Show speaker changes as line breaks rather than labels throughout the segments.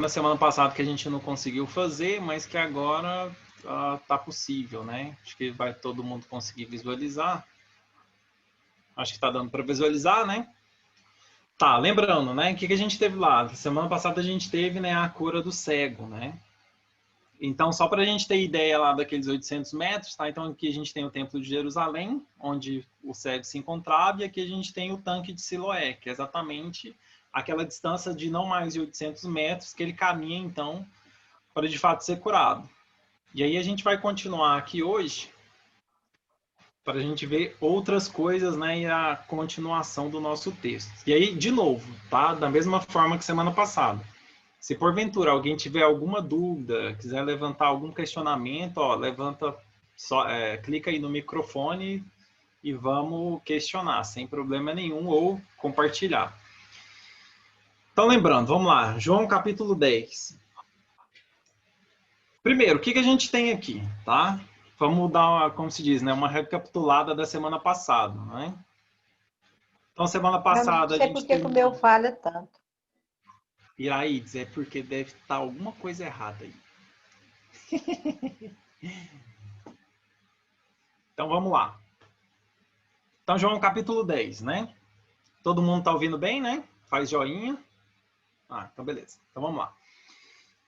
na semana passada que a gente não conseguiu fazer, mas que agora tá possível, né? Acho que vai todo mundo conseguir visualizar. Acho que está dando para visualizar, né? Tá, lembrando, né? O que a gente teve lá? Semana passada a gente teve, né, a cura do cego, né? Então, só para a gente ter ideia lá daqueles 800 metros, tá? Então, aqui a gente tem o Templo de Jerusalém, onde o cego se encontrava, e aqui a gente tem o tanque de Siloé, que é exatamente aquela distância de não mais de 800 metros que ele caminha, então, para de fato ser curado. E aí a gente vai continuar aqui hoje para a gente ver outras coisas, né, e a continuação do nosso texto. E aí, de novo, tá? Da mesma forma que semana passada. Se porventura alguém tiver alguma dúvida, quiser levantar algum questionamento, ó, levanta, clica aí no microfone e vamos questionar, sem problema nenhum, ou compartilhar. Então, lembrando, vamos lá, João capítulo 10. Primeiro, o que a gente tem aqui, tá? Vamos dar, como se diz, né, uma recapitulada da semana passada, né? Então, semana
Eu não
passada a
sei
gente
por que
tem...
o meu falha tanto.
Iraídes, é porque deve estar alguma coisa errada aí. Então, vamos lá. Então, João capítulo 10, né? Todo mundo tá ouvindo bem, né? Faz joinha. Ah, então beleza. Então, vamos lá.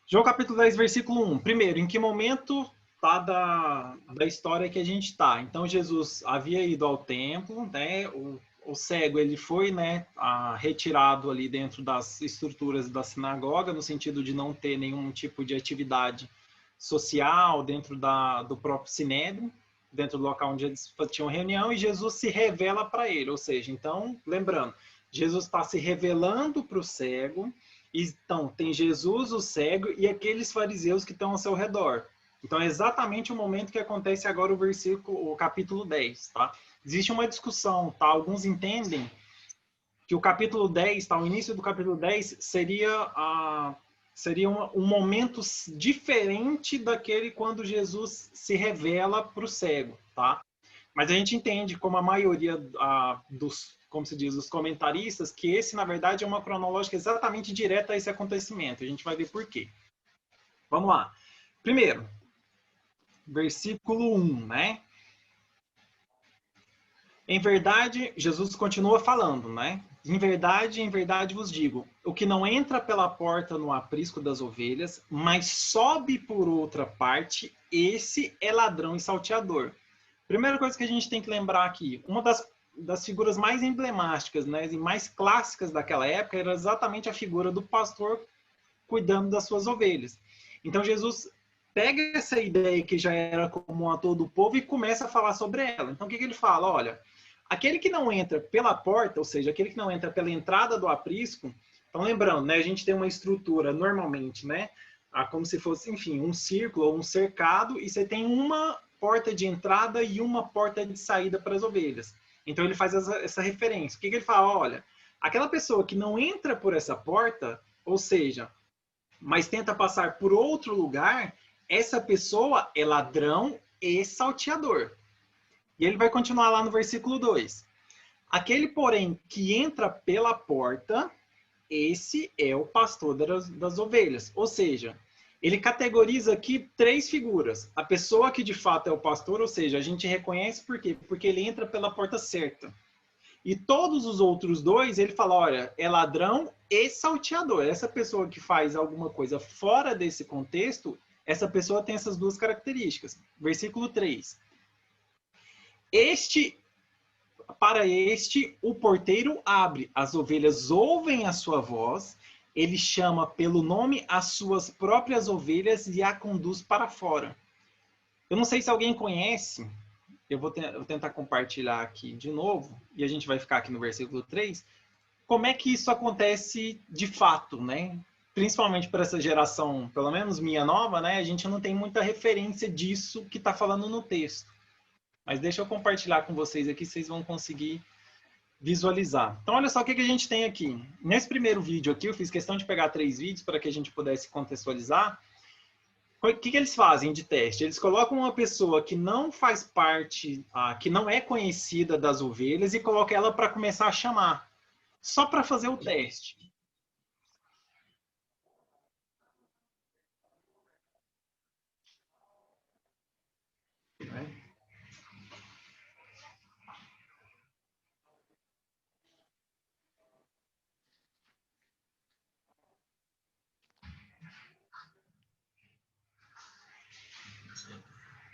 João capítulo 10, versículo 1. Primeiro, em que momento tá da história que a gente está? Então, Jesus havia ido ao templo, né? O cego, ele foi, né, retirado ali dentro das estruturas da sinagoga, no sentido de não ter nenhum tipo de atividade social dentro do próprio sinédrio, dentro do local onde eles tinham reunião, e Jesus se revela para ele. Ou seja, então, lembrando, Jesus está se revelando para o cego. Então, tem Jesus, o cego, e aqueles fariseus que estão ao seu redor. Então, é exatamente o momento que acontece agora o capítulo 10, tá? Existe uma discussão, tá? Alguns entendem que o capítulo 10, tá? O início do capítulo 10 seria um momento diferente daquele quando Jesus se revela para o cego, tá? Mas a gente entende, como a maioria dos, como se diz, dos comentaristas, que esse, na verdade, é uma cronológica exatamente direta a esse acontecimento. A gente vai ver por quê. Vamos lá. Primeiro, versículo 1, né? Em verdade, Jesus continua falando, né? Em verdade vos digo, o que não entra pela porta no aprisco das ovelhas, mas sobe por outra parte, esse é ladrão e salteador. Primeira coisa que a gente tem que lembrar aqui, uma das figuras mais emblemáticas, né, e mais clássicas daquela época era exatamente a figura do pastor cuidando das suas ovelhas. Então Jesus pega essa ideia que já era comum a todo o povo e começa a falar sobre ela. Então o que ele fala? Olha, aquele que não entra pela porta, ou seja, aquele que não entra pela entrada do aprisco, então lembrando, né, a gente tem uma estrutura normalmente, né, como se fosse, enfim, um círculo ou um cercado, e você tem uma porta de entrada e uma porta de saída para as ovelhas. Então ele faz essa referência. O que ele fala? Olha, aquela pessoa que não entra por essa porta, ou seja, mas tenta passar por outro lugar, essa pessoa é ladrão e salteador. E ele vai continuar lá no versículo 2. Aquele, porém, que entra pela porta, esse é o pastor das ovelhas. Ou seja, ele categoriza aqui três figuras. A pessoa que de fato é o pastor, ou seja, a gente reconhece por quê? Porque ele entra pela porta certa. E todos os outros dois, ele fala, olha, é ladrão e salteador. Essa pessoa que faz alguma coisa fora desse contexto, essa pessoa tem essas duas características. Versículo 3. Para este, o porteiro abre, as ovelhas ouvem a sua voz, ele chama pelo nome as suas próprias ovelhas e a conduz para fora. Eu não sei se alguém conhece, eu vou tentar compartilhar aqui de novo, e a gente vai ficar aqui no versículo 3, como é que isso acontece de fato, né? Principalmente para essa geração, pelo menos minha nova, né? A gente não tem muita referência disso que está falando no texto. Mas deixa eu compartilhar com vocês aqui, vocês vão conseguir visualizar. Então, olha só o que a gente tem aqui. Nesse primeiro vídeo aqui, eu fiz questão de pegar 3 vídeos para que a gente pudesse contextualizar. O que eles fazem de teste? Eles colocam uma pessoa que não faz parte, que não é conhecida das ovelhas e colocam ela para começar a chamar, só para fazer o teste.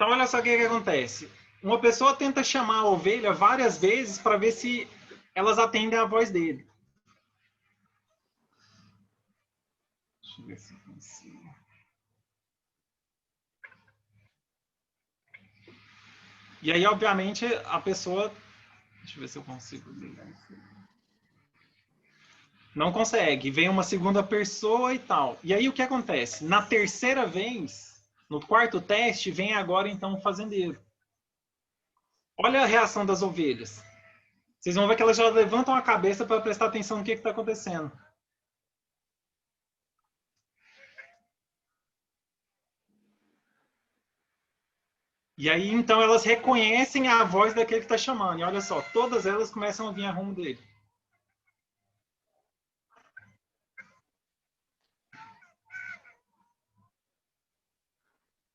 Então, olha só o que acontece. Uma pessoa tenta chamar a ovelha várias vezes para ver se elas atendem a voz dele. Deixa eu ver se eu consigo. E aí, obviamente, a pessoa... Deixa eu ver se eu consigo ligar isso. Não consegue. Vem uma segunda pessoa e tal. E aí, o que acontece? Na terceira vez, no quarto teste, vem agora, então, o fazendeiro. Olha a reação das ovelhas. Vocês vão ver que elas já levantam a cabeça para prestar atenção no que está acontecendo. E aí, então, elas reconhecem a voz daquele que está chamando. E olha só, todas elas começam a vir a rumo dele.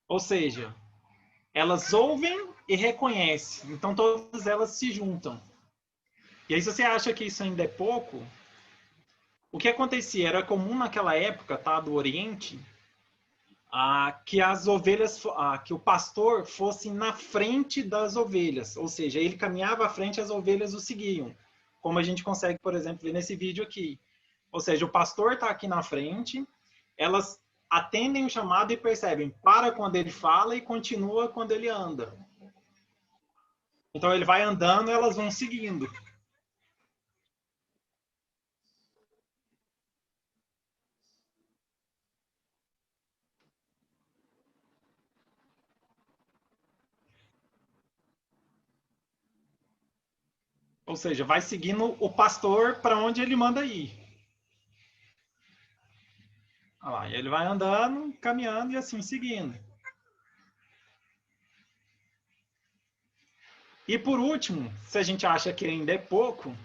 Ou seja, elas ouvem e reconhecem. Então, todas elas se juntam. E aí, se você acha que isso ainda é pouco, o que acontecia? Era comum naquela época, tá, do Oriente, que as ovelhas, que o pastor fosse na frente das ovelhas. Ou seja, ele caminhava à frente e as ovelhas o seguiam. Como a gente consegue, por exemplo, ver nesse vídeo aqui. Ou seja, o pastor está aqui na frente, elas atendem o chamado e percebem, para quando ele fala e continua quando ele anda. Então ele vai andando e elas vão seguindo. Ou seja, vai seguindo o pastor para onde ele manda ir. Olha lá, e ele vai andando, caminhando e assim seguindo. E por último, se a gente acha que ainda é pouco,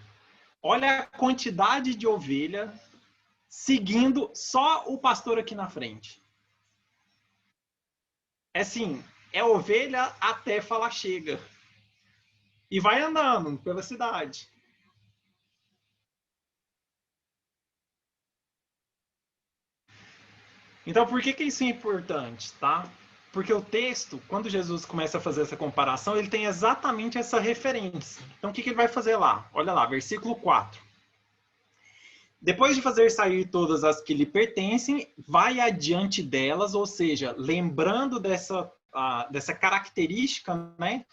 olha a quantidade de ovelha seguindo só o pastor aqui na frente. É assim, é ovelha até falar chega. E vai andando pela cidade. Então, por que isso é importante, tá? Porque o texto, quando Jesus começa a fazer essa comparação, ele tem exatamente essa referência. Então, o que ele vai fazer lá? Olha lá, versículo 4. Depois de fazer sair todas as que lhe pertencem, vai adiante delas, ou seja, lembrando dessa característica, né,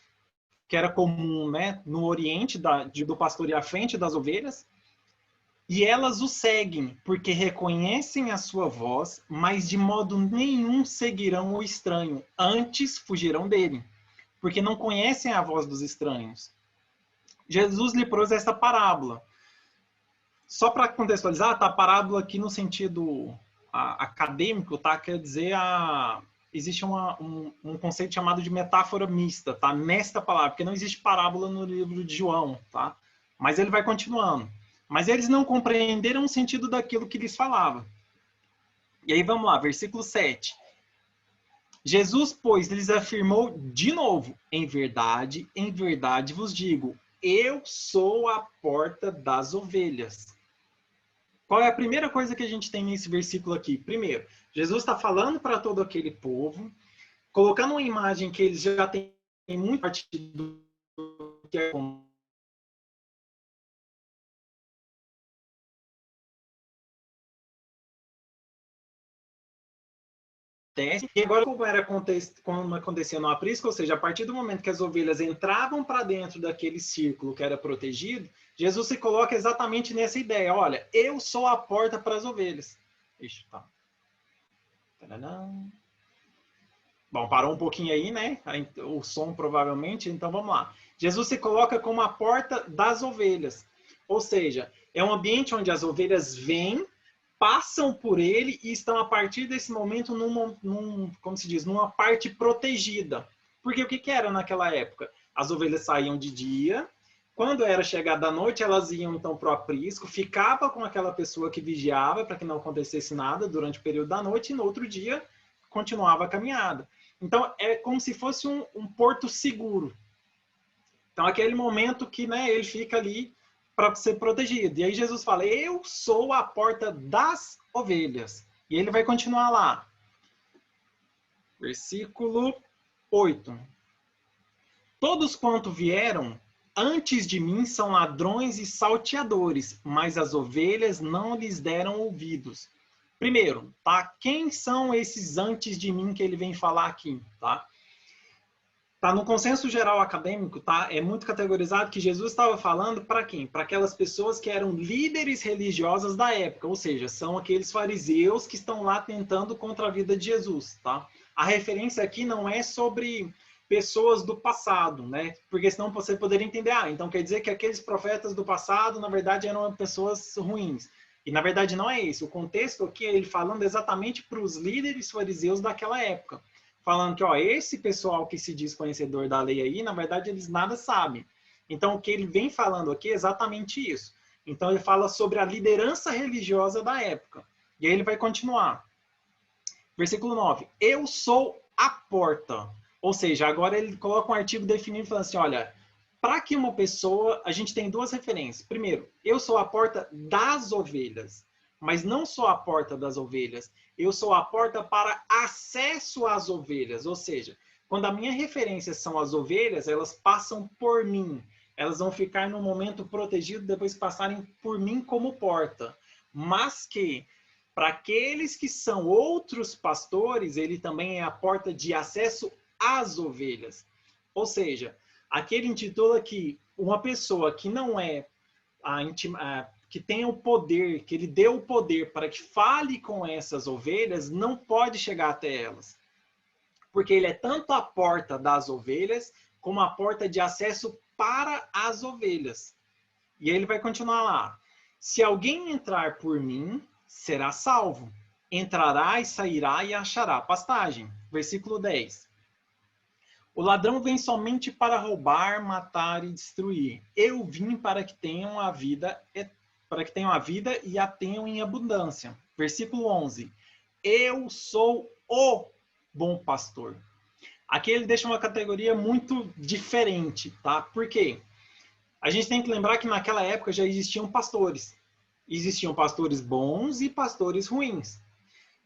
que era comum, né, no Oriente, do pastor ir à frente das ovelhas, e elas o seguem, porque reconhecem a sua voz, mas de modo nenhum seguirão o estranho, antes fugirão dele, porque não conhecem a voz dos estranhos. Jesus lhe pôs essa parábola. Só para contextualizar, tá, a parábola aqui no sentido acadêmico, tá, quer dizer, existe um conceito chamado de metáfora mista, tá, nesta palavra, porque não existe parábola no livro de João, tá, mas ele vai continuando. Mas eles não compreenderam o sentido daquilo que lhes falava. E aí vamos lá, versículo 7. Jesus, pois, lhes afirmou de novo, em verdade vos digo, eu sou a porta das ovelhas. Qual é a primeira coisa que a gente tem nesse versículo aqui? Primeiro, Jesus está falando para todo aquele povo, colocando uma imagem que eles já têm muito parte do que é acontece. E agora, como acontecia no aprisco, ou seja, a partir do momento que as ovelhas entravam para dentro daquele círculo que era protegido, Jesus se coloca exatamente nessa ideia. Olha, eu sou a porta para as ovelhas. Ixi, tá. Bom, parou um pouquinho aí, né? O som provavelmente, então vamos lá. Jesus se coloca como a porta das ovelhas. Ou seja, é um ambiente onde as ovelhas vêm, passam por ele e estão a partir desse momento como se diz, numa parte protegida. Porque o que era naquela época? As ovelhas saíam de dia, quando era chegada a noite, elas iam então para o aprisco, ficava com aquela pessoa que vigiava para que não acontecesse nada durante o período da noite e no outro dia continuava a caminhada. Então é como se fosse um porto seguro. Então aquele momento que, né, ele fica ali para ser protegido. E aí Jesus fala, eu sou a porta das ovelhas. E ele vai continuar lá. Versículo 8. Todos quanto vieram antes de mim são ladrões e salteadores, mas as ovelhas não lhes deram ouvidos. Primeiro, tá? Quem são esses antes de mim que ele vem falar aqui, tá? Tá no consenso geral acadêmico, tá? É muito categorizado que Jesus estava falando para quem? Para aquelas pessoas que eram líderes religiosas da época, ou seja, são aqueles fariseus que estão lá tentando contra a vida de Jesus, tá? A referência aqui não é sobre pessoas do passado, né? Porque senão você poderia entender, então quer dizer que aqueles profetas do passado, na verdade, eram pessoas ruins. E na verdade não é isso. O contexto aqui é ele falando exatamente para os líderes fariseus daquela época. Falando que, esse pessoal que se diz conhecedor da lei aí, na verdade, eles nada sabem. Então, o que ele vem falando aqui é exatamente isso. Então, ele fala sobre a liderança religiosa da época. E aí ele vai continuar. Versículo 9. Eu sou a porta. Ou seja, agora ele coloca um artigo definido falando assim, olha, para que uma pessoa... A gente tem duas referências. Primeiro, eu sou a porta das ovelhas. Mas não só a porta das ovelhas, eu sou a porta para acesso às ovelhas. Ou seja, quando a minha referência são as ovelhas, elas passam por mim. Elas vão ficar no momento protegido depois que passarem por mim como porta. Mas que, para aqueles que são outros pastores, ele também é a porta de acesso às ovelhas. Ou seja, aqui ele intitula que uma pessoa que não é que tenha o poder, que ele dê o poder para que fale com essas ovelhas, não pode chegar até elas. Porque ele é tanto a porta das ovelhas, como a porta de acesso para as ovelhas. E aí ele vai continuar lá. Se alguém entrar por mim, será salvo. Entrará e sairá e achará pastagem. Versículo 10. O ladrão vem somente para roubar, matar e destruir. Eu vim para que tenham a vida e a tenham em abundância. Versículo 11. Eu sou o bom pastor. Aqui ele deixa uma categoria muito diferente, tá? Por quê? A gente tem que lembrar que naquela época já existiam pastores. Existiam pastores bons e pastores ruins.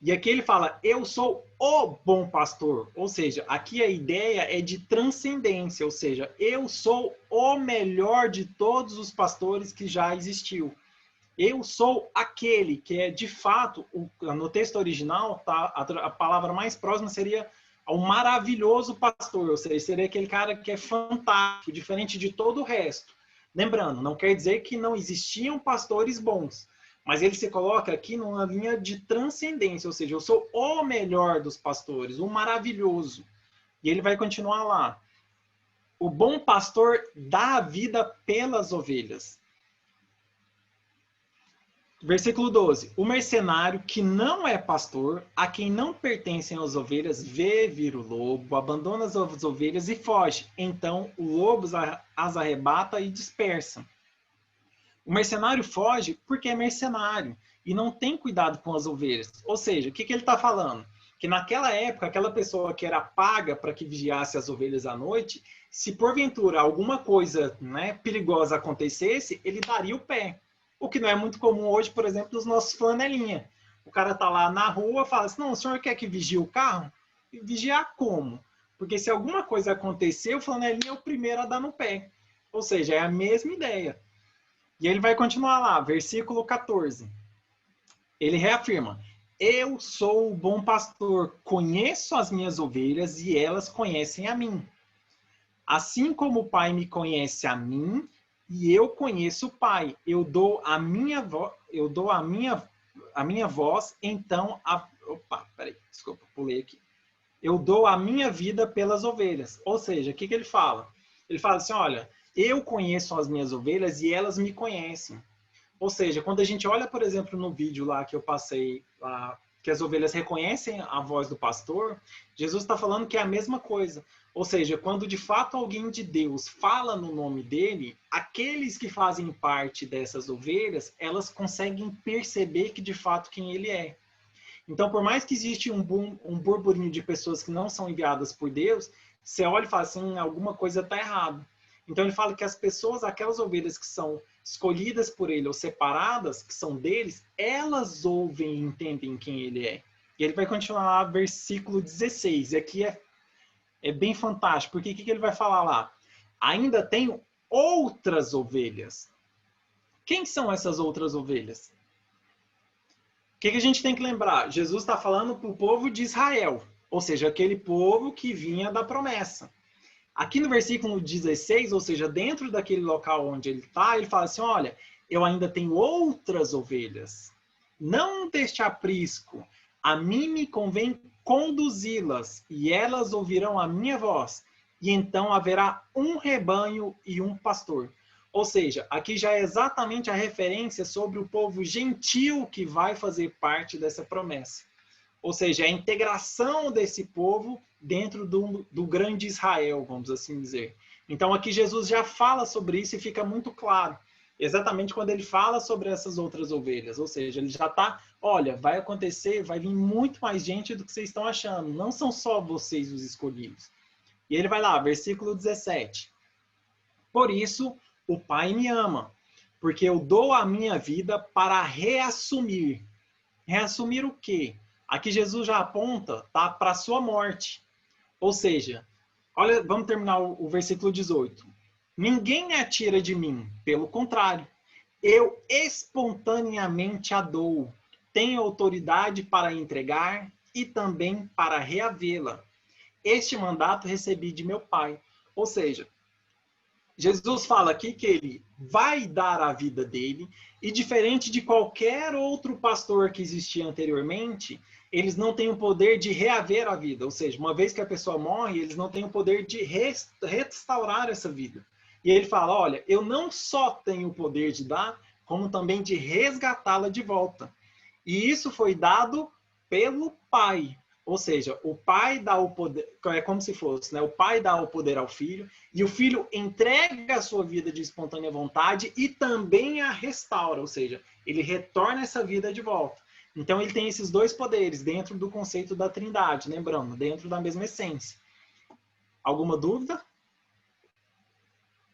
E aqui ele fala, eu sou o bom pastor. Ou seja, aqui a ideia é de transcendência. Ou seja, eu sou o melhor de todos os pastores que já existiu. Eu sou aquele que é, de fato, no texto original, tá, a palavra mais próxima seria o maravilhoso pastor. Ou seja, seria aquele cara que é fantástico, diferente de todo o resto. Lembrando, não quer dizer que não existiam pastores bons. Mas ele se coloca aqui numa linha de transcendência, ou seja, eu sou o melhor dos pastores, o maravilhoso. E ele vai continuar lá. O bom pastor dá a vida pelas ovelhas. Versículo 12. O mercenário que não é pastor, a quem não pertencem as ovelhas, vê vir o lobo, abandona as ovelhas e foge. Então o lobo as arrebata e dispersa. O mercenário foge porque é mercenário e não tem cuidado com as ovelhas. Ou seja, o que ele está falando? Que naquela época, aquela pessoa que era paga para que vigiasse as ovelhas à noite, se porventura alguma coisa, né, perigosa acontecesse, ele daria o pé. O que não é muito comum hoje, por exemplo, dos nossos flanelinha. O cara está lá na rua e fala assim, não, o senhor quer que vigie o carro? E vigiar como? Porque se alguma coisa acontecer, o flanelinha é o primeiro a dar no pé. Ou seja, é a mesma ideia. E ele vai continuar lá, versículo 14. Ele reafirma, eu sou o bom pastor, conheço as minhas ovelhas e elas conhecem a mim. Assim como o Pai me conhece a mim e eu conheço o Pai, eu dou a minha voz, então desculpa, pulei aqui. Eu dou a minha vida pelas ovelhas. Ou seja, o que ele fala? Ele fala assim, olha, eu conheço as minhas ovelhas e elas me conhecem. Ou seja, quando a gente olha, por exemplo, no vídeo lá que eu passei, lá, que as ovelhas reconhecem a voz do pastor, Jesus está falando que é a mesma coisa. Ou seja, quando de fato alguém de Deus fala no nome dele, aqueles que fazem parte dessas ovelhas, elas conseguem perceber que de fato quem ele é. Então, por mais que existe um burburinho de pessoas que não são enviadas por Deus, você olha e fala assim, alguma coisa está errada. Então ele fala que as pessoas, aquelas ovelhas que são escolhidas por ele ou separadas, que são deles, elas ouvem e entendem quem ele é. E ele vai continuar lá, versículo 16. E aqui é bem fantástico, porque o que ele vai falar lá? Ainda tenho outras ovelhas. Quem são essas outras ovelhas? O que a gente tem que lembrar? Jesus está falando para o povo de Israel, ou seja, aquele povo que vinha da promessa. Aqui no versículo 16, ou seja, dentro daquele local onde ele está, ele fala assim, olha, eu ainda tenho outras ovelhas, não deste aprisco, a mim me convém conduzi-las, e elas ouvirão a minha voz, e então haverá um rebanho e um pastor. Ou seja, aqui já é exatamente a referência sobre o povo gentil que vai fazer parte dessa promessa. Ou seja, a integração desse povo dentro do grande Israel, vamos assim dizer. Então aqui Jesus já fala sobre isso e fica muito claro. Exatamente quando ele fala sobre essas outras ovelhas. Ou seja, ele já está, olha, vai acontecer, vai vir muito mais gente do que vocês estão achando. Não são só vocês os escolhidos. E ele vai lá, versículo 17. Por isso, o Pai me ama, porque eu dou a minha vida para reassumir. Reassumir o quê? Aqui Jesus já aponta, tá, para a sua morte. Ou seja, olha, vamos terminar o versículo 18. Ninguém a tira de mim, pelo contrário, eu espontaneamente a dou. Tenho autoridade para entregar e também para reavê-la. Este mandato recebi de meu Pai. Ou seja, Jesus fala aqui que ele vai dar a vida dele e, diferente de qualquer outro pastor que existia anteriormente, eles não têm o poder de reaver a vida. Ou seja, uma vez que a pessoa morre, eles não têm o poder de restaurar essa vida. E ele fala, olha, eu não só tenho o poder de dar, como também de resgatá-la de volta. E isso foi dado pelo Pai. Ou seja, o pai dá o poder, é como se fosse, né? O pai dá o poder ao filho, e o filho entrega a sua vida de espontânea vontade e também a restaura, ou seja, ele retorna essa vida de volta. Então ele tem esses dois poderes dentro do conceito da Trindade, lembrando, dentro da mesma essência. Alguma dúvida?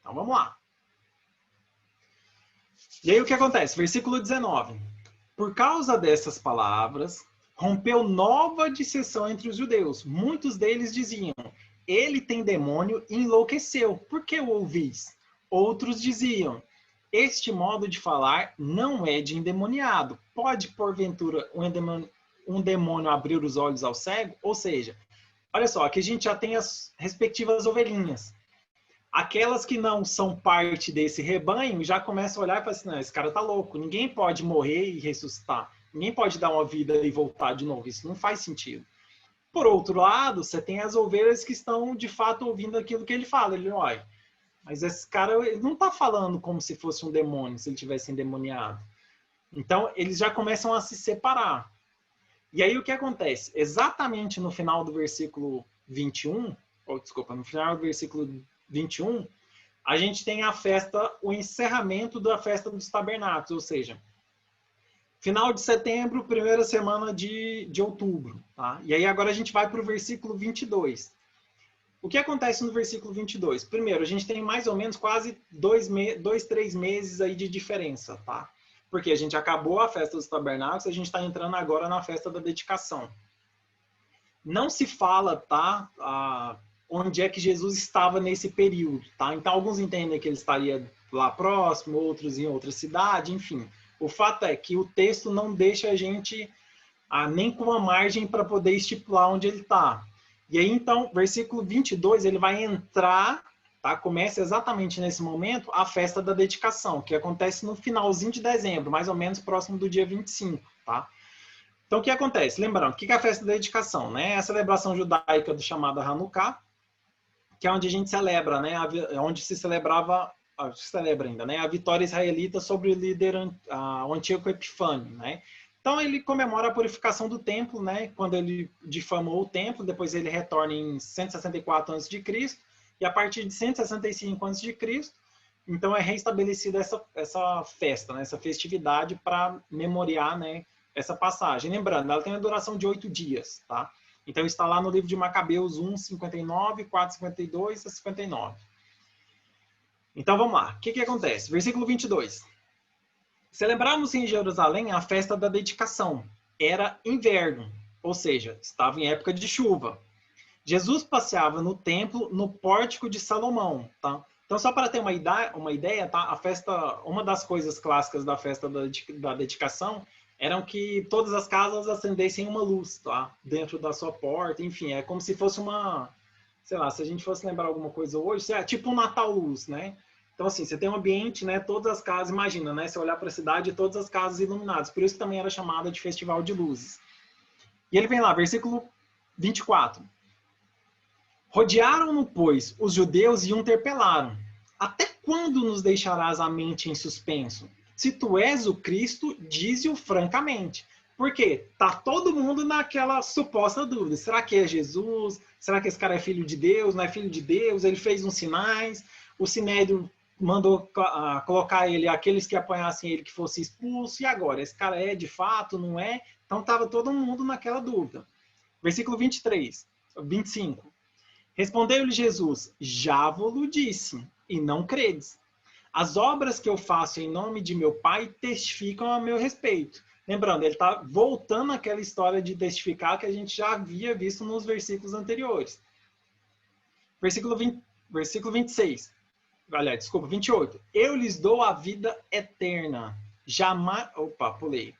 Então vamos lá. E aí o que acontece? Versículo 19. Por causa dessas palavras, rompeu nova dissensão entre os judeus. Muitos deles diziam, ele tem demônio e enlouqueceu. Por que o ouvis? Outros diziam, este modo de falar não é de endemoniado. Pode, porventura, um demônio abrir os olhos ao cego? Ou seja, olha só, aqui a gente já tem as respectivas ovelhinhas. Aquelas que não são parte desse rebanho já começam a olhar e falam assim, não, esse cara tá louco, ninguém pode morrer e ressuscitar. Ninguém pode dar uma vida e voltar de novo. Isso não faz sentido. Por outro lado, você tem as ovelhas que estão, de fato, ouvindo aquilo que ele fala. Ele, olha, mas esse cara ele não está falando como se fosse um demônio, se ele tivesse endemoniado. Então, eles já começam a se separar. E aí, o que acontece? Exatamente no final do versículo 21, ou desculpa, no final do versículo 21, a gente tem a festa, o encerramento da festa dos tabernáculos, ou seja, final de setembro, primeira semana de outubro. Tá? E aí agora a gente vai para o versículo 22. O que acontece no versículo 22? Primeiro, a gente tem mais ou menos quase 3 meses aí de diferença. Tá? Porque a gente acabou a festa dos tabernáculos, a gente está entrando agora na festa da dedicação. Não se fala, tá? Onde é que Jesus estava nesse período. Tá? Então, alguns entendem que ele estaria lá próximo, outros em outra cidade, enfim. O fato é que o texto não deixa a gente nem com uma margem para poder estipular onde ele está. E aí, então, versículo 22, ele vai entrar, tá? Começa exatamente nesse momento a festa da dedicação, que acontece no finalzinho de dezembro, mais ou menos próximo do dia 25, tá? Então, o que acontece? Lembrando, o que é a festa da dedicação? Né? É a celebração judaica do chamado Hanukkah, que é onde a gente celebra, né? Onde se celebrava, celebra ainda, né? A vitória israelita sobre o líder, o Antíoco Epifânio, né? Então ele comemora a purificação do templo, né? Quando ele difamou o templo, depois ele retorna em 164 a.C. e a partir de 165 a.C., então é reestabelecida essa festa, né? Essa festividade para memoriar, né? Essa passagem. Lembrando, ela tem a duração de 8 dias, tá? Então está lá no livro de Macabeus 1, 59, 4, 52 a 59. Então vamos lá. O que acontece? Versículo 22. Celebramos em Jerusalém a festa da dedicação. Era inverno, ou seja, estava em época de chuva. Jesus passeava no templo, no pórtico de Salomão, tá? Então, só para ter uma ideia, tá? A festa, uma das coisas clássicas da festa da dedicação eram que todas as casas acendessem uma luz, tá? Dentro da sua porta, enfim, é como se fosse uma, sei lá, se a gente fosse lembrar alguma coisa hoje, é tipo um Natal Luz, né? Então, assim, você tem um ambiente, né? Todas as casas, imagina, né? Você olhar para a cidade, todas as casas iluminadas. Por isso também era chamada de Festival de Luzes. E ele vem lá, versículo 24. Rodearam-no, pois, os judeus e o interpelaram. Até quando nos deixarás a mente em suspenso? Se tu és o Cristo, dize-o francamente. Porque tá todo mundo naquela suposta dúvida. Será que é Jesus? Será que esse cara é filho de Deus? Não é filho de Deus? Ele fez uns sinais. O Sinédrio mandou colocar ele, aqueles que apanhassem ele, que fosse expulso. E agora? Esse cara é de fato? Não é? Então estava todo mundo naquela dúvida. Versículo 25. Respondeu-lhe Jesus, já vos disse, e não credes. As obras que eu faço em nome de meu Pai testificam a meu respeito. Lembrando, ele está voltando àquela história de testificar que a gente já havia visto nos versículos anteriores. Versículo 26. Aliás, desculpa, 28. Eu lhes dou a vida eterna. Jamais... Opa, pulei.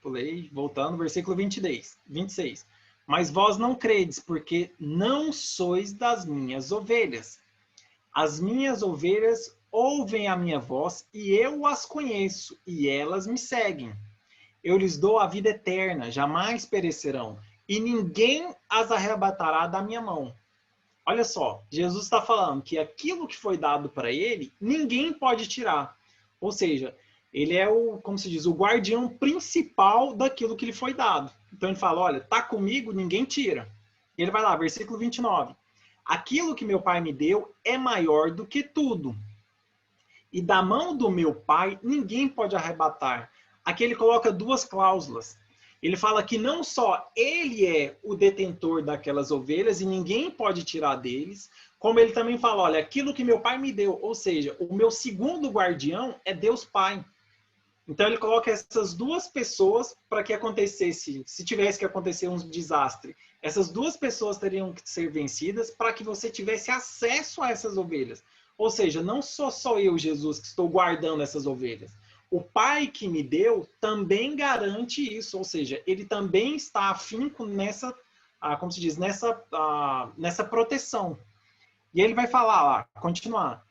Voltando, versículo 26. Mas vós não credes, porque não sois das minhas ovelhas. As minhas ovelhas ouvem a minha voz, e eu as conheço, e elas me seguem. Eu lhes dou a vida eterna, jamais perecerão, e ninguém as arrebatará da minha mão. Olha só, Jesus está falando que aquilo que foi dado para ele, ninguém pode tirar. Ou seja, ele é o, como se diz, o guardião principal daquilo que lhe foi dado. Então ele fala, olha, tá comigo, ninguém tira. E ele vai lá, versículo 29. Aquilo que meu pai me deu é maior do que tudo. E da mão do meu pai, ninguém pode arrebatar. Aqui ele coloca duas cláusulas. Ele fala que não só ele é o detentor daquelas ovelhas e ninguém pode tirar deles, como ele também fala, olha, aquilo que meu pai me deu, ou seja, o meu segundo guardião é Deus Pai. Então ele coloca essas duas pessoas para que acontecesse, se tivesse que acontecer um desastre, essas duas pessoas teriam que ser vencidas para que você tivesse acesso a essas ovelhas. Ou seja, não sou eu, Jesus, que estou guardando essas ovelhas. O Pai que me deu também garante isso, ou seja, ele também está afinco nessa, como se diz, nessa proteção. E ele vai falar lá, continuar.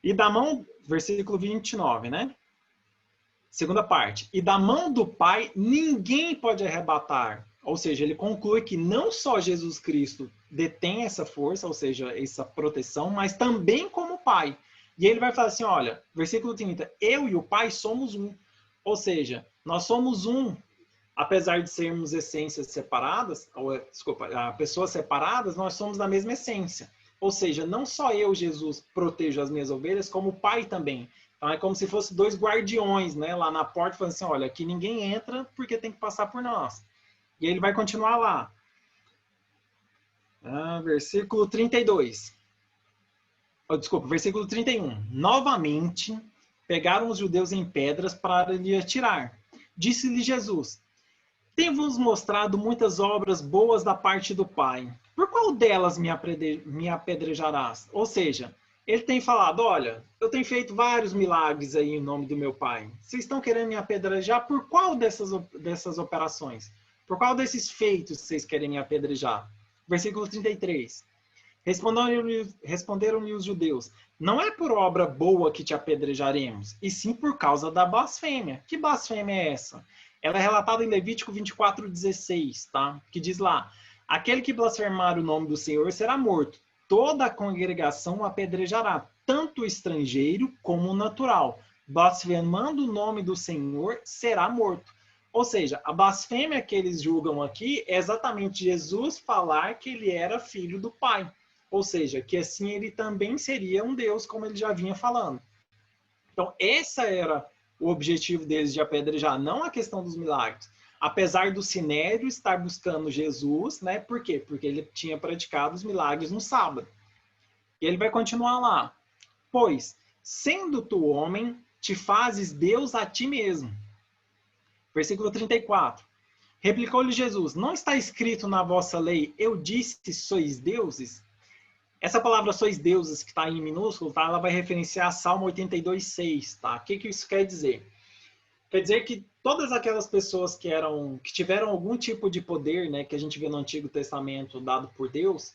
E da mão, versículo 29, né? Segunda parte. E da mão do Pai ninguém pode arrebatar. Ou seja, ele conclui que não só Jesus Cristo detém essa força, ou seja, essa proteção, mas também como Pai. E ele vai falar assim, olha, versículo 30, eu e o Pai somos um. Ou seja, nós somos um, apesar de sermos essências separadas, ou, desculpa, pessoas separadas, nós somos da mesma essência. Ou seja, não só eu, Jesus, protejo as minhas ovelhas, como o Pai também. Então é como se fossem dois guardiões, né, lá na porta, falando assim, olha, aqui ninguém entra porque tem que passar por nós. E ele vai continuar lá. Versículo 32. Desculpa, versículo 31. Novamente, pegaram os judeus em pedras para lhe atirar. Disse-lhe Jesus, tenho-vos mostrado muitas obras boas da parte do Pai. Por qual delas me apedrejarás? Ou seja, ele tem falado, olha, eu tenho feito vários milagres aí em nome do meu Pai. Vocês estão querendo me apedrejar por qual dessas operações? Por qual desses feitos vocês querem me apedrejar? Versículo 33. Responderam-lhe os judeus, não é por obra boa que te apedrejaremos, e sim por causa da blasfêmia. Que blasfêmia é essa? Ela é relatada em Levítico 24:16, tá? Que diz lá, aquele que blasfemar o nome do Senhor será morto. Toda a congregação o apedrejará, tanto o estrangeiro como o natural. Blasfemando o nome do Senhor, será morto. Ou seja, a blasfêmia que eles julgam aqui é exatamente Jesus falar que ele era filho do Pai. Ou seja, que assim ele também seria um Deus, como ele já vinha falando. Então, essa era o objetivo deles de apedrejar, não a questão dos milagres. Apesar do Sinédrio estar buscando Jesus, né? Por quê? Porque ele tinha praticado os milagres no sábado. E ele vai continuar lá. Pois, sendo tu homem, te fazes Deus a ti mesmo. Versículo 34. Replicou-lhe Jesus: não está escrito na vossa lei, eu disse, sois deuses? Essa palavra sois deuses, que está em minúsculo, tá? Ela vai referenciar Salmo 82:6, tá? O que isso quer dizer? Quer dizer que todas aquelas pessoas que tiveram algum tipo de poder, né, que a gente vê no Antigo Testamento dado por Deus,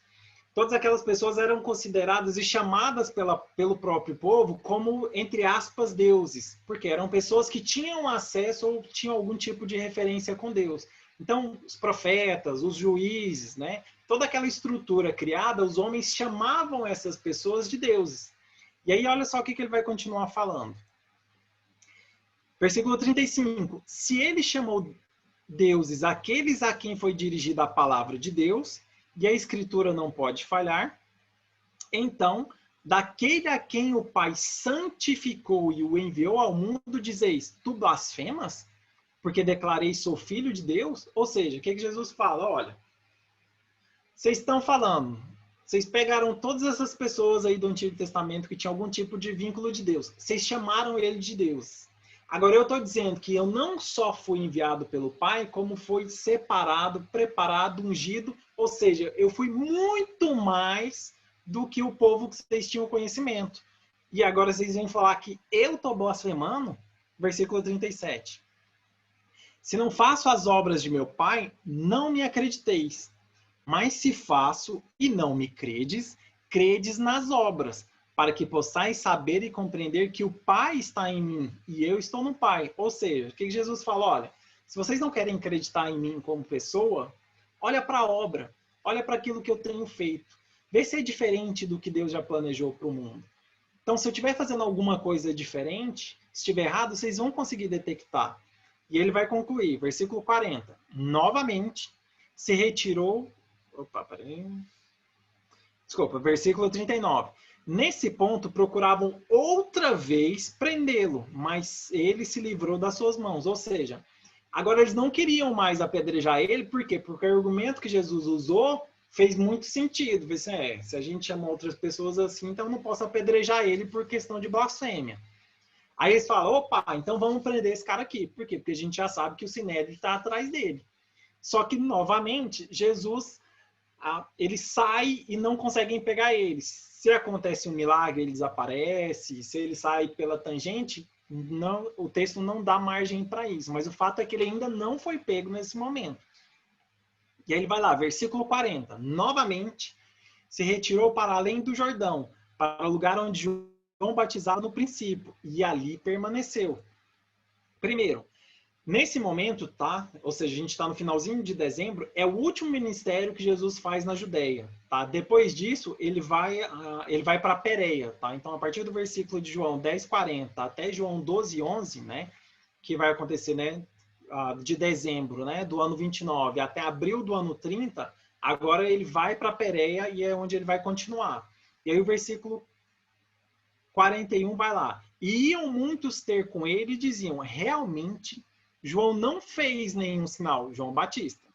todas aquelas pessoas eram consideradas e chamadas pelo próprio povo como, entre aspas, deuses, porque eram pessoas que tinham acesso ou tinham algum tipo de referência com Deus. Então, os profetas, os juízes, né, toda aquela estrutura criada, os homens chamavam essas pessoas de deuses. E aí, olha só o que ele vai continuar falando. Versículo 35. Se ele chamou deuses aqueles a quem foi dirigida a palavra de Deus, e a escritura não pode falhar, então, daquele a quem o Pai santificou e o enviou ao mundo, dizeis, tu blasfemas? Porque declarei sou filho de Deus? Ou seja, o que Jesus fala? Olha, vocês estão falando, vocês pegaram todas essas pessoas aí do Antigo Testamento que tinham algum tipo de vínculo de Deus, vocês chamaram ele de Deus. Agora eu estou dizendo que eu não só fui enviado pelo Pai, como fui separado, preparado, ungido, ou seja, eu fui muito mais do que o povo que vocês tinham conhecimento. E agora vocês vêm falar que eu estou blasfemando? Versículo 37. Se não faço as obras de meu Pai, não me acrediteis. Mas se faço e não me credes, credes nas obras, para que possais saber e compreender que o Pai está em mim e eu estou no Pai. Ou seja, o que Jesus fala? Olha, se vocês não querem acreditar em mim como pessoa, olha para a obra, olha para aquilo que eu tenho feito. Vê se é diferente do que Deus já planejou para o mundo. Então, se eu estiver fazendo alguma coisa diferente, se estiver errado, vocês vão conseguir detectar. E ele vai concluir, versículo 40. Novamente, se retirou... Opa, peraí. Desculpa, versículo 39. Nesse ponto, procuravam outra vez prendê-lo, mas ele se livrou das suas mãos. Ou seja, agora eles não queriam mais apedrejar ele, por quê? Porque o argumento que Jesus usou fez muito sentido. Se a gente chama outras pessoas assim, então não posso apedrejar ele por questão de blasfêmia. Aí eles falam, opa, então vamos prender esse cara aqui. Por quê? Porque a gente já sabe que o Sinédrio está atrás dele. Só que, novamente, Jesus, ele sai e não conseguem pegar eles. Se acontece um milagre, ele desaparece. Se ele sai pela tangente, não, o texto não dá margem para isso. Mas o fato é que ele ainda não foi pego nesse momento. E aí ele vai lá, versículo 40. Novamente, se retirou para além do Jordão, para o lugar onde João batizava no princípio, e ali permaneceu. Primeiro, nesse momento, tá? Ou seja, a gente está no finalzinho de dezembro, é o último ministério que Jesus faz na Judéia, tá? Depois disso, ele vai para Pérea, tá? Então, a partir do versículo de João 10:40 até João 12:11, né? Que vai acontecer, né? De dezembro, né? Do ano 29 até abril do ano 30, agora ele vai para Pérea e é onde ele vai continuar. E aí o versículo 41 vai lá. E iam muitos ter com ele e diziam, realmente, João não fez nenhum sinal, João Batista.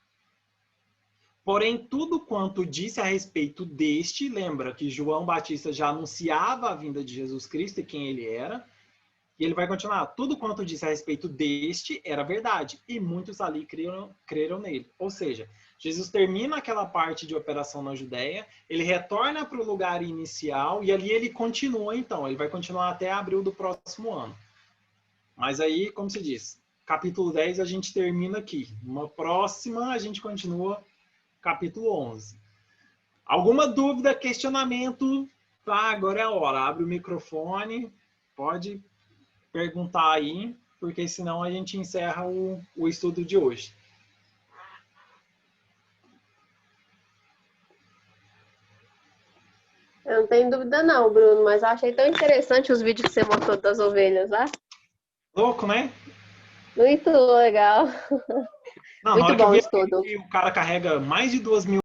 Porém, tudo quanto disse a respeito deste, lembra que João Batista já anunciava a vinda de Jesus Cristo e quem ele era, e ele vai continuar, tudo quanto disse a respeito deste era verdade, e muitos ali creram nele. Ou seja, Jesus termina aquela parte de operação na Judéia, ele retorna para o lugar inicial, e ali ele continua então, ele vai continuar até abril do próximo ano. Mas aí, como se diz, capítulo 10 a gente termina aqui. Numa próxima a gente continua capítulo 11. Alguma dúvida, questionamento? Tá, agora é a hora. Abre o microfone, pode perguntar aí, porque senão a gente encerra o estudo de hoje.
Eu não tenho dúvida não, Bruno, mas eu achei tão interessante os vídeos que você mostrou das ovelhas lá.
Louco, né?
Muito legal.
Não,
Muito bom o estudo.
O cara carrega mais de 2.000